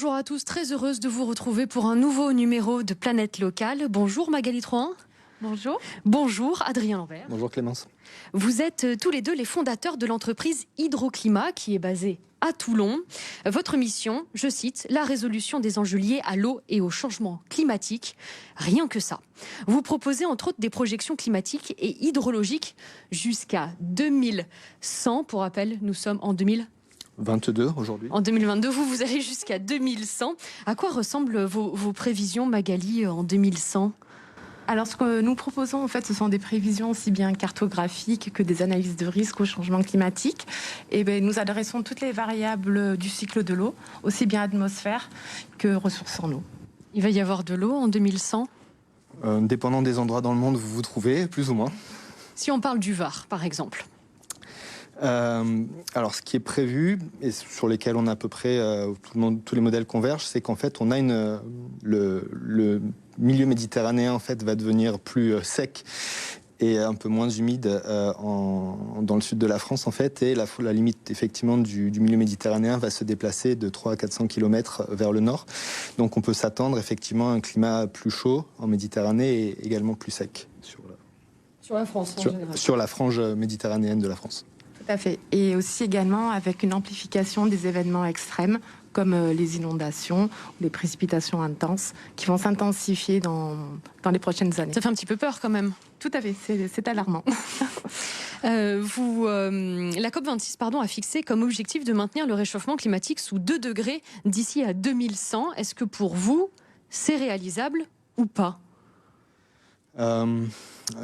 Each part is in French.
Bonjour à tous, très heureuse de vous retrouver pour un nouveau numéro de Planète Locale. Bonjour Magali Trohan. Bonjour. Bonjour Adrien Lambert. Bonjour Clémence. Vous êtes tous les deux les fondateurs de l'entreprise Hydroclimat qui est basée à Toulon. Votre mission, je cite, la résolution des enjeux liés à l'eau et au changement climatique. Rien que ça. Vous proposez entre autres des projections climatiques et hydrologiques jusqu'à 2100. Pour rappel, nous sommes en 22 aujourd'hui. En 2022, vous allez jusqu'à 2100. À quoi ressemblent vos prévisions, Magali, en 2100 ? Alors, ce que nous proposons, en fait, ce sont des prévisions aussi bien cartographiques que des analyses de risque au changement climatique. Et bien, nous adressons toutes les variables du cycle de l'eau, aussi bien atmosphère que ressources en eau. Il va y avoir de l'eau en 2100 ? Dépendant des endroits dans le monde où vous vous trouvez, plus ou moins. Si on parle du Var, par exemple. Alors, ce qui est prévu, et sur lesquels on a à peu près tous les modèles convergent, c'est qu'en fait, on a le milieu méditerranéen en fait, va devenir plus sec et un peu moins humide dans le sud de la France, en fait, et la limite, effectivement, du milieu méditerranéen va se déplacer de 300 à 400 km vers le nord. Donc, on peut s'attendre, effectivement, à un climat plus chaud en Méditerranée et également plus sec Sur la France, en général. Sur la frange méditerranéenne de la France. Tout à fait. Et aussi également avec une amplification des événements extrêmes, comme les inondations, les précipitations intenses, qui vont s'intensifier dans les prochaines années. Ça fait un petit peu peur quand même. Tout à fait, c'est alarmant. La COP26 a fixé comme objectif de maintenir le réchauffement climatique sous 2 degrés d'ici à 2100. Est-ce que pour vous, c'est réalisable ou pas ?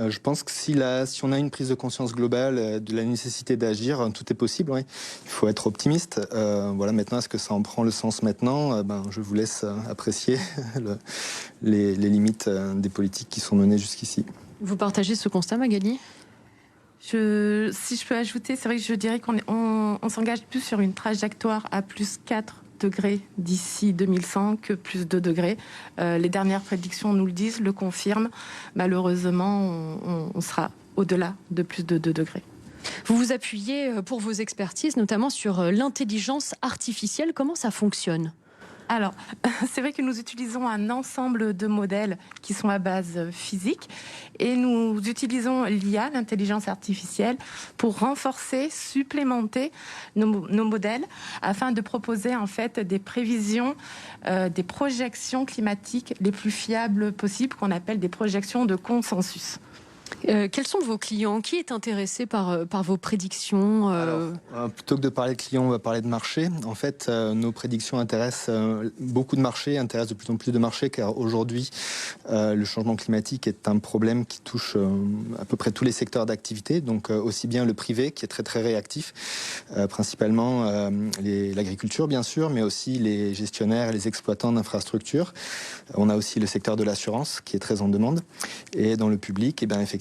Je pense que si on a une prise de conscience globale de la nécessité d'agir, tout est possible. Oui. Il faut être optimiste. Voilà. Maintenant, est-ce que ça en prend le sens maintenant ? Je vous laisse apprécier les limites des politiques qui sont menées jusqu'ici. Vous partagez ce constat, Magali ? Si je peux ajouter, c'est vrai que je dirais qu'on s'engage plus sur une trajectoire à plus 4 degrés d'ici 2100 que plus 2 degrés. Les dernières prédictions nous le disent, le confirment. Malheureusement, on sera au-delà de plus de 2 degrés. Vous vous appuyez pour vos expertises, notamment sur l'intelligence artificielle. Comment ça fonctionne ? Alors, c'est vrai que nous utilisons un ensemble de modèles qui sont à base physique et nous utilisons l'IA, l'intelligence artificielle, pour renforcer, supplémenter nos modèles afin de proposer en fait des prévisions, des projections climatiques les plus fiables possibles, qu'on appelle des projections de consensus. Quels sont vos clients ? Qui est intéressé par vos prédictions ? Alors, plutôt que de parler de clients, on va parler de marché. En fait, nos prédictions intéressent beaucoup de marchés, intéressent de plus en plus de marchés, car aujourd'hui, le changement climatique est un problème qui touche à peu près tous les secteurs d'activité, donc aussi bien le privé, qui est très très réactif, principalement l'agriculture bien sûr, mais aussi les gestionnaires et les exploitants d'infrastructures. On a aussi le secteur de l'assurance, qui est très en demande, et dans le public, effectivement,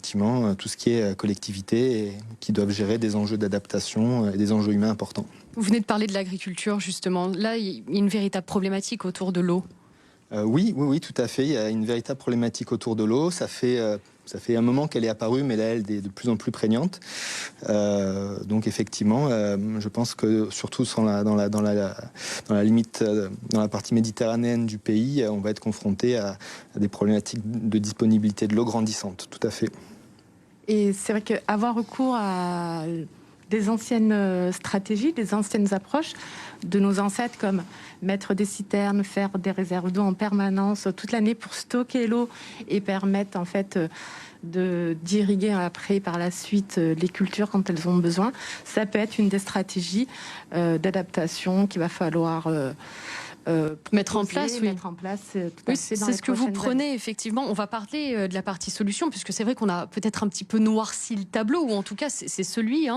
tout ce qui est collectivité et qui doivent gérer des enjeux d'adaptation et des enjeux humains importants. Vous venez de parler de l'agriculture, justement. Là, il y a une véritable problématique autour de l'eau. Oui, tout à fait. Il y a une véritable problématique autour de l'eau. Ça fait un moment qu'elle est apparue, mais là, elle est de plus en plus prégnante. Donc, effectivement, je pense que surtout dans la limite, dans la partie méditerranéenne du pays, on va être confronté à des problématiques de disponibilité de l'eau grandissante. Tout à fait. Et c'est vrai qu'avoir recours à des anciennes stratégies, des anciennes approches de nos ancêtres, comme mettre des citernes, faire des réserves d'eau en permanence toute l'année pour stocker l'eau et permettre en fait d'irriguer après par la suite les cultures quand elles ont besoin. Ça peut être une des stratégies d'adaptation qu'il va falloir mettre en place. Oui, c'est ce que vous prenez, effectivement. On va parler de la partie solution, puisque c'est vrai qu'on a peut-être un petit peu noirci le tableau, ou en tout cas, c'est celui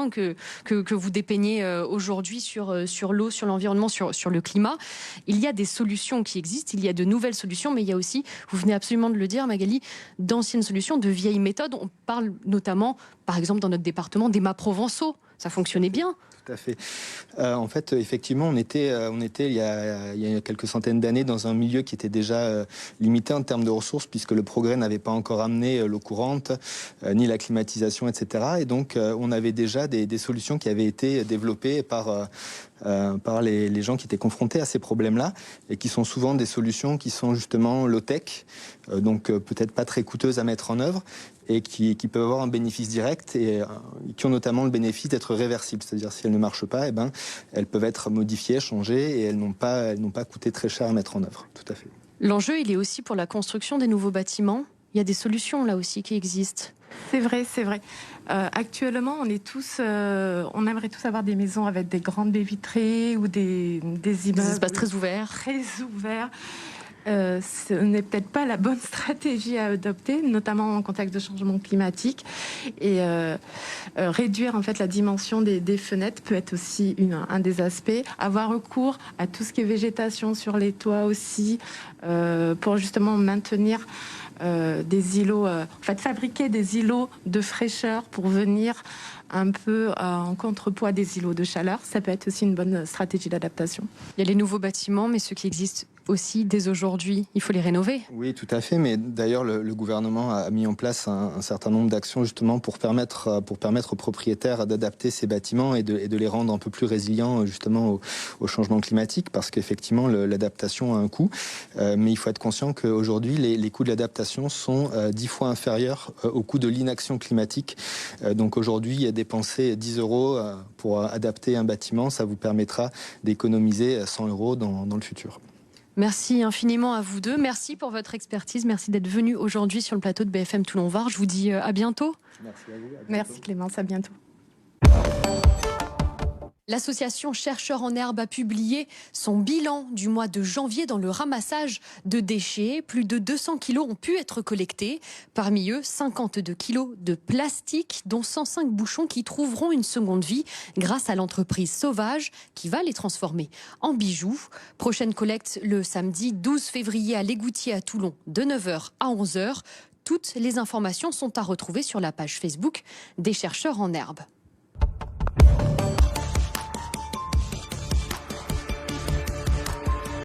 que vous dépeignez aujourd'hui sur l'eau, sur l'environnement, sur le climat. Il y a des solutions qui existent, il y a de nouvelles solutions, mais il y a aussi, vous venez absolument de le dire, Magali, d'anciennes solutions, de vieilles méthodes. On parle notamment, par exemple, dans notre département, des mâts provençaux. Ça fonctionnait bien. Tout à fait. En fait, effectivement, on était il y a quelques centaines d'années dans un milieu qui était déjà limité en termes de ressources, puisque le progrès n'avait pas encore amené l'eau courante, ni la climatisation, etc. Et donc, on avait déjà des solutions qui avaient été développées par par les gens qui étaient confrontés à ces problèmes-là et qui sont souvent des solutions qui sont justement low-tech, donc peut-être pas très coûteuses à mettre en œuvre et qui peuvent avoir un bénéfice direct et qui ont notamment le bénéfice d'être réversibles. C'est-à-dire si elles ne marchent pas, eh ben, elles peuvent être modifiées, changées et elles n'ont pas coûté très cher à mettre en œuvre. Tout à fait. L'enjeu, il est aussi pour la construction des nouveaux bâtiments. Il y a des solutions là aussi qui existent. C'est vrai, c'est vrai. Actuellement, on aimerait tous avoir des maisons avec des grandes baies vitrées ou des immeubles. Des espaces très ouverts. Très ouverts. Ce n'est peut-être pas la bonne stratégie à adopter, notamment en contexte de changement climatique. Et réduire en fait la dimension des fenêtres peut être aussi un des aspects. Avoir recours à tout ce qui est végétation sur les toits aussi, pour justement maintenir des îlots, en fait fabriquer des îlots de fraîcheur pour venir un peu en contrepoids des îlots de chaleur. Ça peut être aussi une bonne stratégie d'adaptation. Il y a les nouveaux bâtiments, mais ceux qui existent aussi dès aujourd'hui, il faut les rénover. Oui, tout à fait, mais d'ailleurs le gouvernement a mis en place un certain nombre d'actions justement pour permettre aux propriétaires d'adapter ces bâtiments et de les rendre un peu plus résilients justement au changement climatique, parce qu'effectivement l'adaptation a un coût, mais il faut être conscient qu'aujourd'hui les coûts de l'adaptation sont 10 fois inférieurs au coût de l'inaction climatique. Donc aujourd'hui, dépenser 10 € pour adapter un bâtiment, ça vous permettra d'économiser 100 € dans le futur. Merci infiniment à vous deux. Merci pour votre expertise. Merci d'être venu aujourd'hui sur le plateau de BFM Toulon-Var. Je vous dis à bientôt. Merci à vous. Merci Clémence, à bientôt. L'association Chercheurs en Herbe a publié son bilan du mois de janvier dans le ramassage de déchets. Plus de 200 kilos ont pu être collectés. Parmi eux, 52 kilos de plastique, dont 105 bouchons qui trouveront une seconde vie grâce à l'entreprise Sauvage qui va les transformer en bijoux. Prochaine collecte le samedi 12 février à l'Égoutier à Toulon de 9h à 11h. Toutes les informations sont à retrouver sur la page Facebook des Chercheurs en Herbe.